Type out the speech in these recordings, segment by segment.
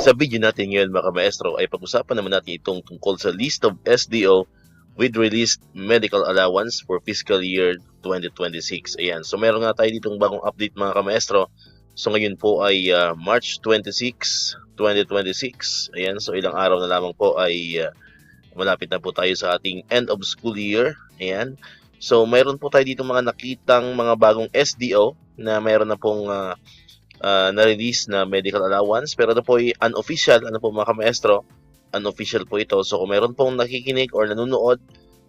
Sa video natin ngayon mga maestro ay pag-usapan naman natin itong tungkol sa list of SDO with released medical allowance for fiscal year 2026. Ayan. So meron nga tayo ditong bagong update mga maestro. So ngayon po ay March 26, 2026. Ayan. So ilang araw na lamang po ay malapit na po tayo sa ating end of school year. Ayan. So mayroon po tayo dito mga nakitang mga bagong SDO na mayroon na pong na-release na medical allowance, pero ito po ay unofficial, mga kamaestro, unofficial po ito. So kung meron pong nakikinig or nanonood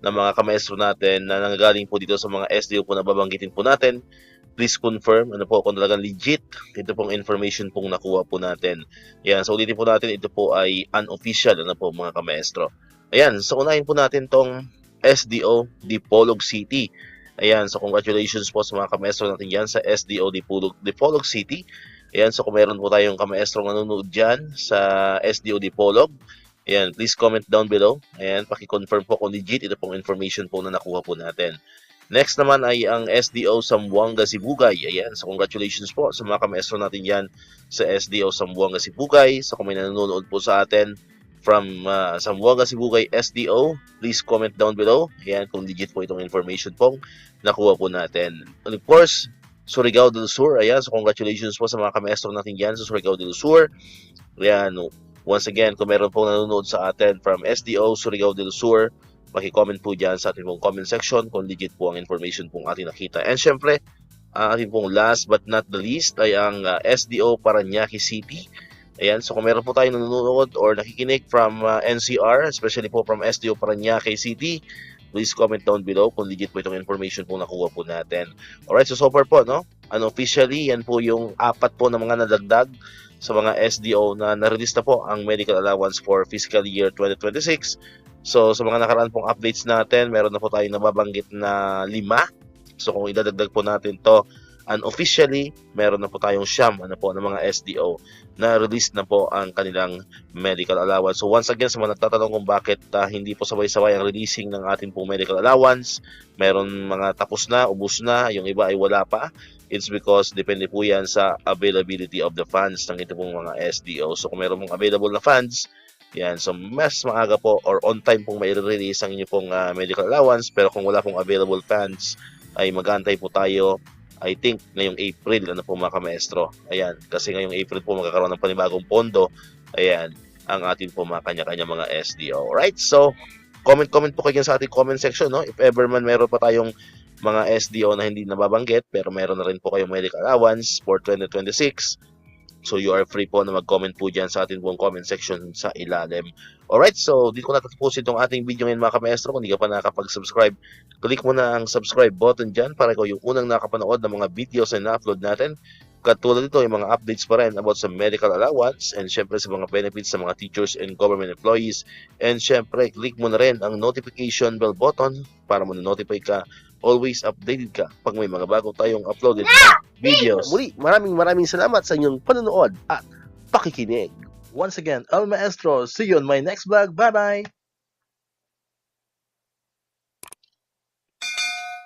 ng mga kamaestro natin na nanggagaling po dito sa mga SDO po na babanggitin po natin, please confirm kung talagang legit ito pong information pong nakuha po natin. Ayan, so ulitin po natin, ito po ay unofficial mga kamaestro. Ayan, so unahin po natin tong SDO Dipolog City. Ayan, so congratulations po sa mga kamaestro natin dyan sa SDO Dipolog City. Ayan, so kung meron po tayong kamaestro nanonood dyan sa SDO Dipolog, ayan, please comment down below. Ayan, paki-confirm po kung legit ito pong information po na nakuha po natin. Next naman ay ang SDO Zamboanga Sibugay. Ayan, so congratulations po sa mga kamaestro natin dyan sa SDO Zamboanga Sibugay. So kung may nanonood po sa atin from Zamboanga Sibugay SDO, please comment down below. Ayan, kung legit po itong information pong nakuha po natin. And of course, Surigao del Sur. Ayan, so congratulations po sa mga kamaestro natin dyan sa Surigao del Sur. Ayan, once again, kung meron pong nanonood sa atin from SDO Surigao del Sur, paki-comment po dyan sa ating pong comment section kung legit po ang information pong ating nakita. And syempre, ating pong last but not the least ay ang SDO Parañaque City. Ayan, so kung meron po tayo nanonood or nakikinig from NCR, especially po from SDO Parañaque City, please comment down below kung legit po itong information po nakuha po natin. Alright, so far po, unofficially, yan po yung 4 po na mga nadagdag sa mga SDO na na-release na po ang medical allowance for fiscal year 2026. So sa mga nakaraan pong updates natin, meron na po tayong nababanggit na 5. So kung idadagdag po natin to unofficially, meron na po tayong siyam ng mga SDO na release na po ang kanilang medical allowance. So once again, sa mga nagtatanong kung bakit hindi po sabay-sabay ang releasing ng ating pong medical allowance, meron mga tapos na, ubos na, yung iba ay wala pa. It's because depende po yan sa availability of the funds ng ito pong mga SDO. So kung meron pong available na funds, yan, so mas maaga po or on time pong may release ang inyo pong medical allowance. Pero kung wala pong available funds, ay mag-aantay po tayo, I think ngayong April mga kamaestro. Ayan, kasi ngayong April po magkakaroon ng panibagong pondo. Ayan, ang ating po mga kanya-kanya mga SDO. Alright, so comment po kayo sa ating comment section, If ever man meron pa tayong mga SDO na hindi nababanggit, pero meron na rin po kayong medical allowance for 2026. So you are free po na mag-comment po dyan sa ating pong comment section sa ilalim. Alright, so dito ko natatapusin itong ating video ngayon mga kamaestro. Kung hindi ka pa nakapag-subscribe, click mo na ang subscribe button dyan para ikaw yung unang nakapanood ng mga videos na na-upload natin. Katulad dito, yung mga updates pa rin about sa medical allowance and syempre sa mga benefits sa mga teachers and government employees. And syempre, click mo na rin ang notification bell button para mo na-notify ka, always updated ka pag may mga bago tayong uploaded videos. Muli, maraming salamat sa inyong panonood at pakikinig. Once again, El Maestro, see you on my next vlog. Bye-bye!